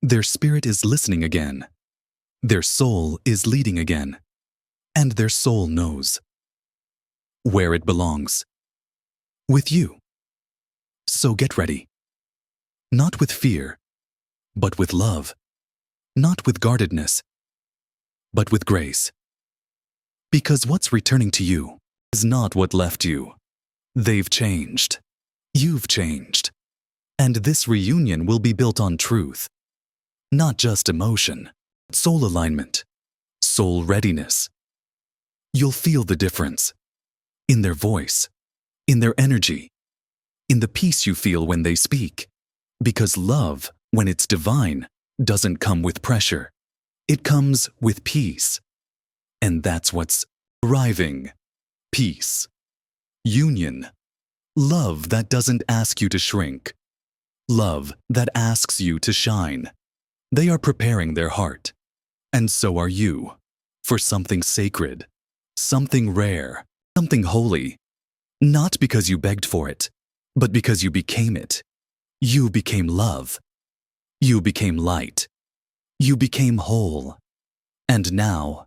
Their spirit is listening again. Their soul is leading again. And their soul knows where it belongs. With you. So get ready. Not with fear, but with love. Not with guardedness, but with grace. Because what's returning to you is not what left you. They've changed. You've changed. And this reunion will be built on truth. Not just emotion, but soul alignment, soul readiness. You'll feel the difference. In their voice, in their energy, in the peace you feel when they speak. Because love, when it's divine, doesn't come with pressure. It comes with peace. And that's what's arriving. Peace. Union. Love that doesn't ask you to shrink. Love that asks you to shine. They are preparing their heart. And so are you. For something sacred. Something rare. Something holy. Not because you begged for it, but because you became it. You became love. You became light. You became whole. And now,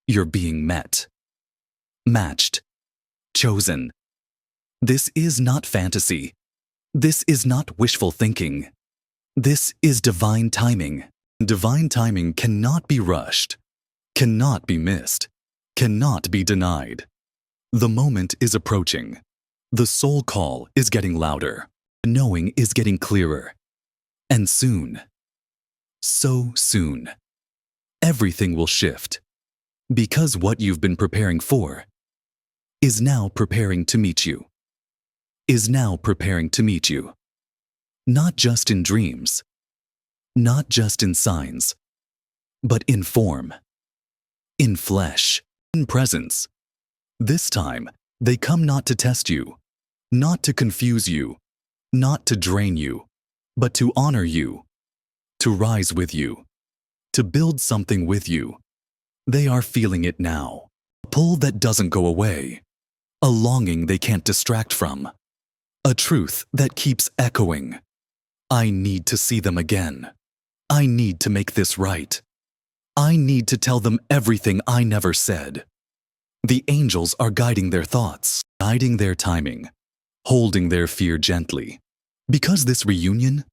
you're being met. Matched. Chosen. This is not fantasy. This is not wishful thinking. This is divine timing. Divine timing cannot be rushed, cannot be missed, cannot be denied. The moment is approaching. The soul call is getting louder. The knowing is getting clearer. And soon, so soon, everything will shift. Because what you've been preparing for is now preparing to meet you. Is now preparing to meet you. Not just in dreams, not just in signs, but in form, in flesh, in presence. This time, they come not to test you, not to confuse you, not to drain you, but to honor you, to rise with you, to build something with you. They are feeling it now, a pull that doesn't go away, a longing they can't distract from, a truth that keeps echoing. I need to see them again. I need to make this right. I need to tell them everything I never said. The angels are guiding their thoughts, guiding their timing, holding their fear gently. Because this reunion,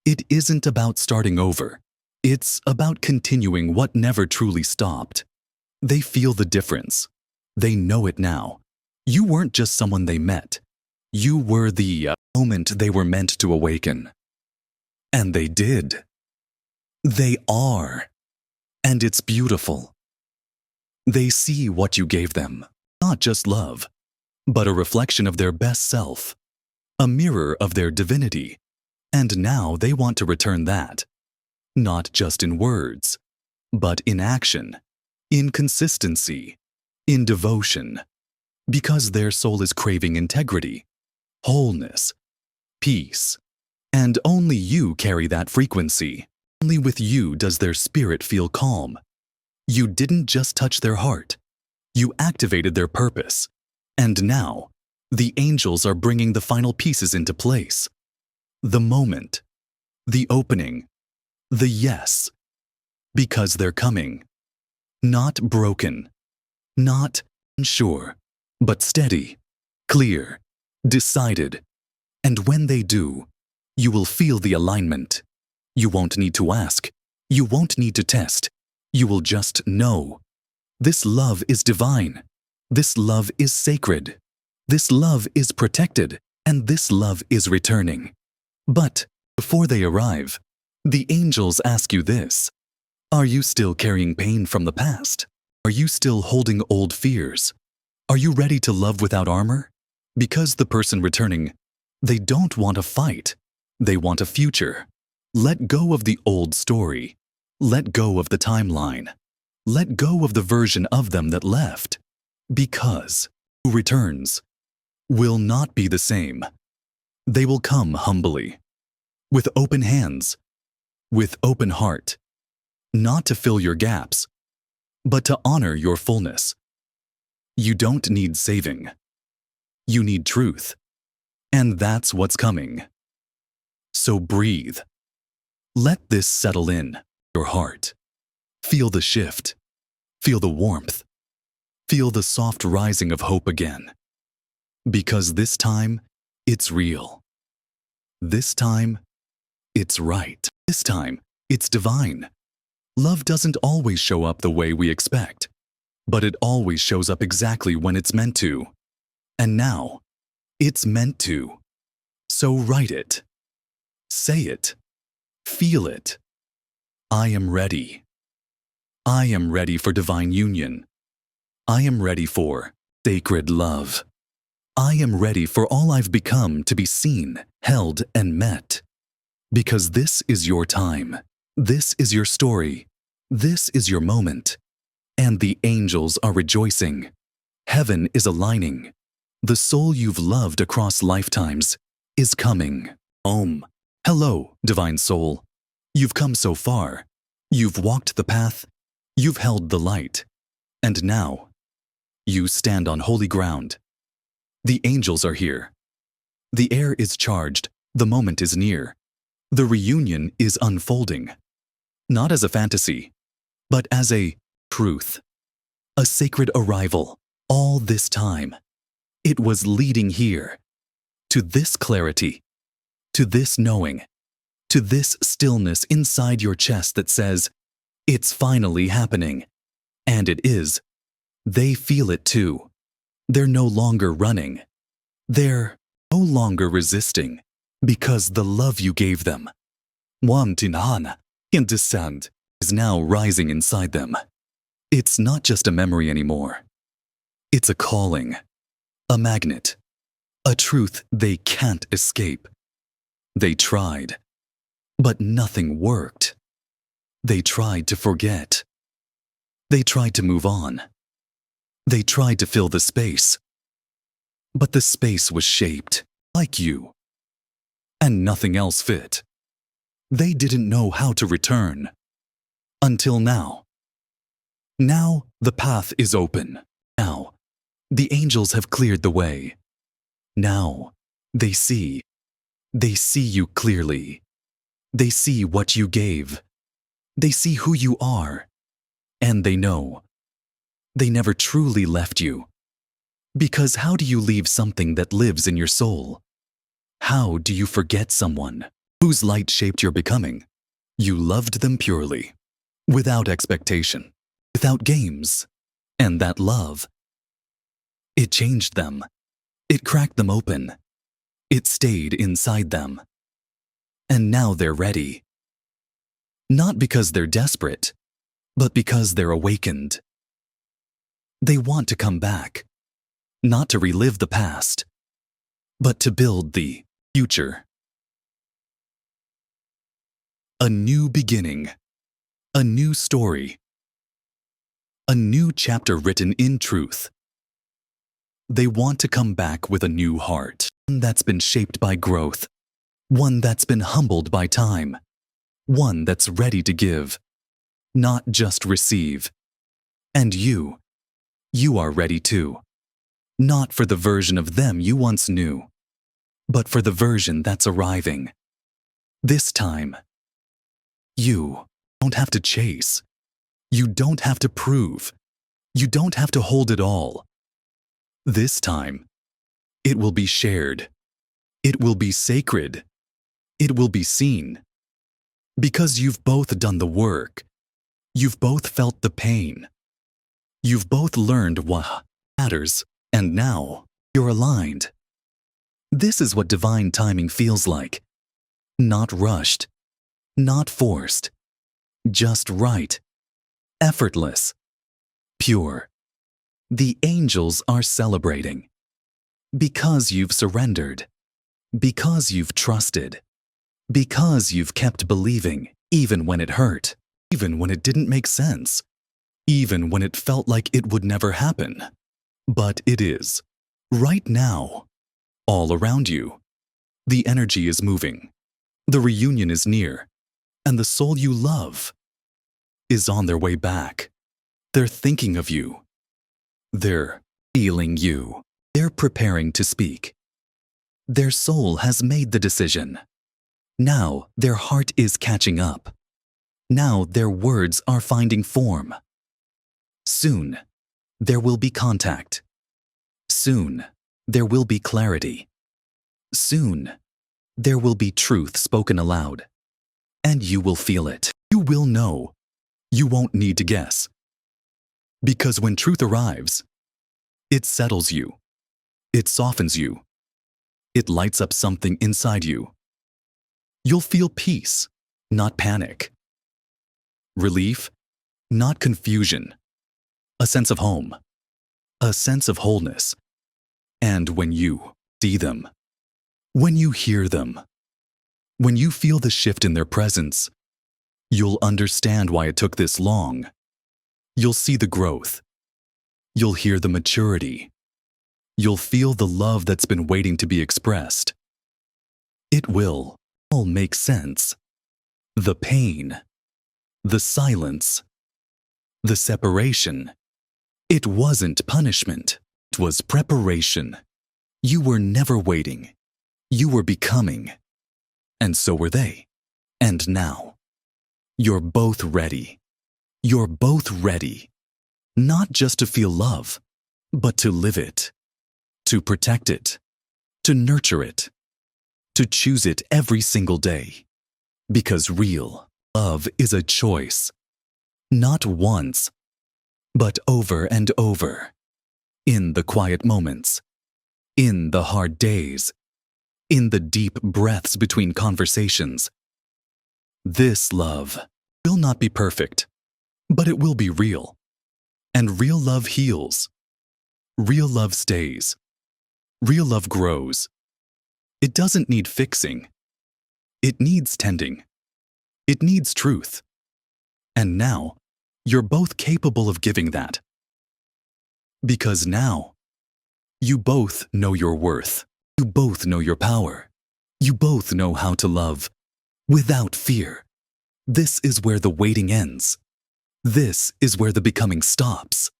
it isn't about starting over. It's about continuing what never truly stopped. They feel the difference. They know it now. You weren't just someone they met. You were the moment they were meant to awaken. And they did. They are. And it's beautiful. They see what you gave them, not just love, but a reflection of their best self, a mirror of their divinity. And now they want to return that, not just in words, but in action, in consistency, in devotion, because their soul is craving integrity, wholeness, peace, and only you carry that frequency. Only with you does their spirit feel calm. You didn't just touch their heart, you activated their purpose. And now, the angels are bringing the final pieces into place. The moment, the opening, the yes, because they're coming. Not broken, not unsure, but steady, clear, decided. And when they do, you will feel the alignment. You won't need to ask. You won't need to test. You will just know. This love is divine. This love is sacred. This love is protected. And this love is returning. But before they arrive, the angels ask you this. Are you still carrying pain from the past? Are you still holding old fears? Are you ready to love without armor? Because the person returning, they don't want a fight. They want a future. Let go of the old story. Let go of the timeline. Let go of the version of them that left. Because who returns will not be the same. They will come humbly, with open hands, with open heart, not to fill your gaps, but to honor your fullness. You don't need saving. You need truth. And that's what's coming. So breathe. Let this settle in your heart. Feel the shift. Feel the warmth. Feel the soft rising of hope again. Because this time, it's real. This time, it's right. This time, it's divine. Love doesn't always show up the way we expect, but it always shows up exactly when it's meant to. And now, it's meant to. So write it. Say it. Feel it. I am ready. I am ready for divine union. I am ready for sacred love. I am ready for all I've become to be seen, held, and met. Because this is your time. This is your story. This is your moment. And the angels are rejoicing. Heaven is aligning. The soul you've loved across lifetimes is coming. Om. Hello, divine soul. You've come so far. You've walked the path. You've held the light. And now, you stand on holy ground. The angels are here. The air is charged. The moment is near. The reunion is unfolding. Not as a fantasy, but as a truth. A sacred arrival. All this time, it was leading here. To this clarity. To this knowing. To this stillness inside your chest that says, it's finally happening. And it is. They feel it too. They're no longer running. They're no longer resisting. Because the love you gave them, Wantinhana, in descent, is now rising inside them. It's not just a memory anymore. It's a calling, a magnet, a truth they can't escape. They tried, but nothing worked. They tried to forget. They tried to move on. They tried to fill the space. But the space was shaped like you. And nothing else fit. They didn't know how to return. Until now. Now the path is open. Now the angels have cleared the way. Now they see. They see you clearly. They see what you gave. They see who you are. And they know. They never truly left you. Because how do you leave something that lives in your soul? How do you forget someone whose light shaped your becoming? You loved them purely, without expectation, without games. And that love, it changed them. It cracked them open. It stayed inside them. And now they're ready. Not because they're desperate, but because they're awakened. They want to come back, not to relive the past, but to build the future. A new beginning, A new story. A new chapter written in truth. They want to come back with a new heart, one that's been shaped by growth, one that's been humbled by time, one that's ready to give, not just receive. And you are ready too. Not for the version of them you once knew, but for the version that's arriving. This time, you don't have to chase. You don't have to prove. You don't have to hold it all. This time, it will be shared. It will be sacred. It will be seen. Because you've both done the work. You've both felt the pain. You've both learned what matters, and now you're aligned. This is what divine timing feels like. Not rushed, not forced, just right, effortless, pure. The angels are celebrating. Because you've surrendered. Because you've trusted. Because you've kept believing, even when it hurt, even when it didn't make sense, even when it felt like it would never happen. But it is. Right now. All around you. The energy is moving. The reunion is near. And the soul you love is on their way back. They're thinking of you. They're feeling you. They're preparing to speak. Their soul has made the decision. Now their heart is catching up. Now their words are finding form. Soon, there will be contact. Soon, there will be clarity. Soon, there will be truth spoken aloud. And you will feel it. You will know. You won't need to guess. Because when truth arrives, it settles you. It softens you. It lights up something inside you. You'll feel peace, not panic. Relief, not confusion. A sense of home. A sense of wholeness. And when you see them, when you hear them, when you feel the shift in their presence, you'll understand why it took this long. You'll see the growth. You'll hear the maturity. You'll feel the love that's been waiting to be expressed. It will all make sense. The pain, the silence, the separation. It wasn't punishment. It was preparation. You were never waiting. You were becoming. And so were they. And now, you're both ready. You're both ready. Not just to feel love, but to live it. To protect it. To nurture it. To choose it every single day. Because real love is a choice. Not once, but over and over. In the quiet moments. In the hard days. In the deep breaths between conversations. This love will not be perfect, but it will be real. And real love heals. Real love stays. Real love grows. It doesn't need fixing. It needs tending. It needs truth. And now, you're both capable of giving that. Because now, you both know your worth. You both know your power. You both know how to love without fear. This is where the waiting ends. This is where the becoming stops.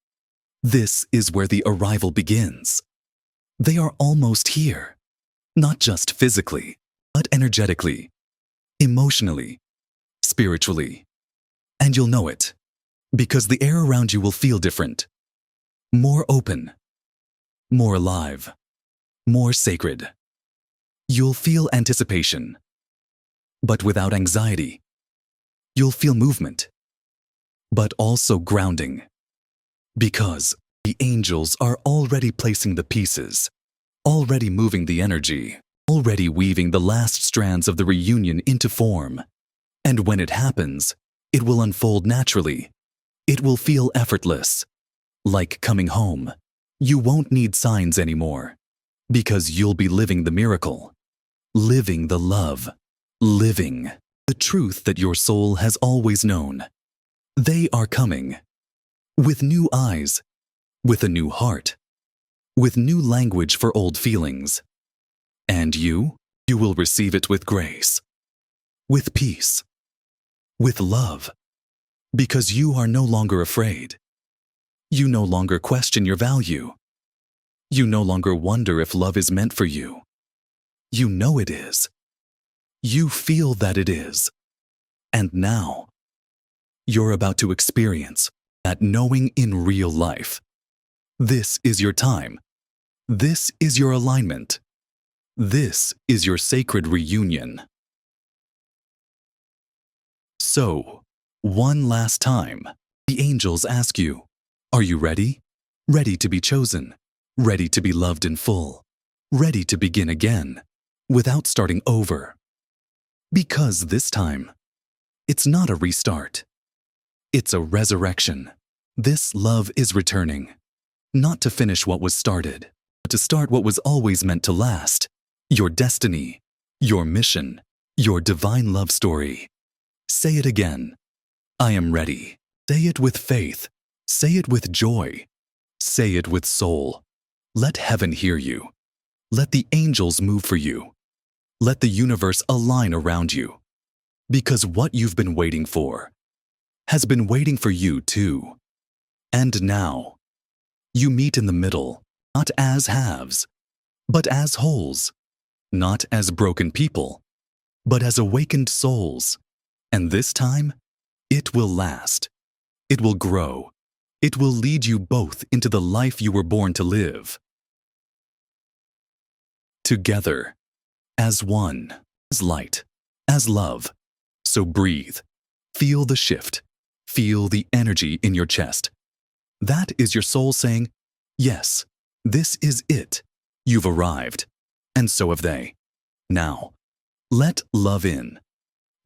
This is where the arrival begins. They are almost here. Not just physically, but energetically, emotionally, spiritually. And you'll know it, because the air around you will feel different. More open, more alive, more sacred. You'll feel anticipation, but without anxiety. You'll feel movement, but also grounding. Because the angels are already placing the pieces, already moving the energy, already weaving the last strands of the reunion into form. And when it happens, it will unfold naturally. It will feel effortless, like coming home. You won't need signs anymore, because you'll be living the miracle, living the love, living the truth that your soul has always known. They are coming. With new eyes, with a new heart, with new language for old feelings. And you will receive it with grace, with peace, with love, because you are no longer afraid. You no longer question your value. You no longer wonder if love is meant for you. You know it is. You feel that it is. And now, you're about to experience that knowing in real life. This is your time. This is your alignment. This is your sacred reunion. So, one last time, the angels ask you, are you ready? Ready to be chosen? Ready to be loved in full? Ready to begin again, without starting over? Because this time, it's not a restart. It's a resurrection. This love is returning, not to finish what was started, but to start what was always meant to last. Your destiny, your mission, your divine love story. Say it again. I am ready. Say it with faith. Say it with joy. Say it with soul. Let heaven hear you. Let the angels move for you. Let the universe align around you. Because what you've been waiting for has been waiting for you too. And now, you meet in the middle, not as halves, but as wholes. Not as broken people, but as awakened souls. And this time, it will last. It will grow. It will lead you both into the life you were born to live. Together, as one, as light, as love. So breathe. Feel the shift. Feel the energy in your chest. That is your soul saying, yes, this is it. You've arrived. And so have they. Now, let love in,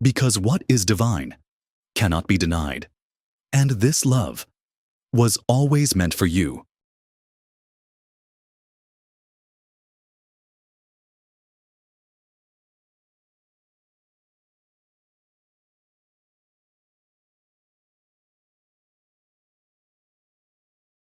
because what is divine cannot be denied. And this love was always meant for you.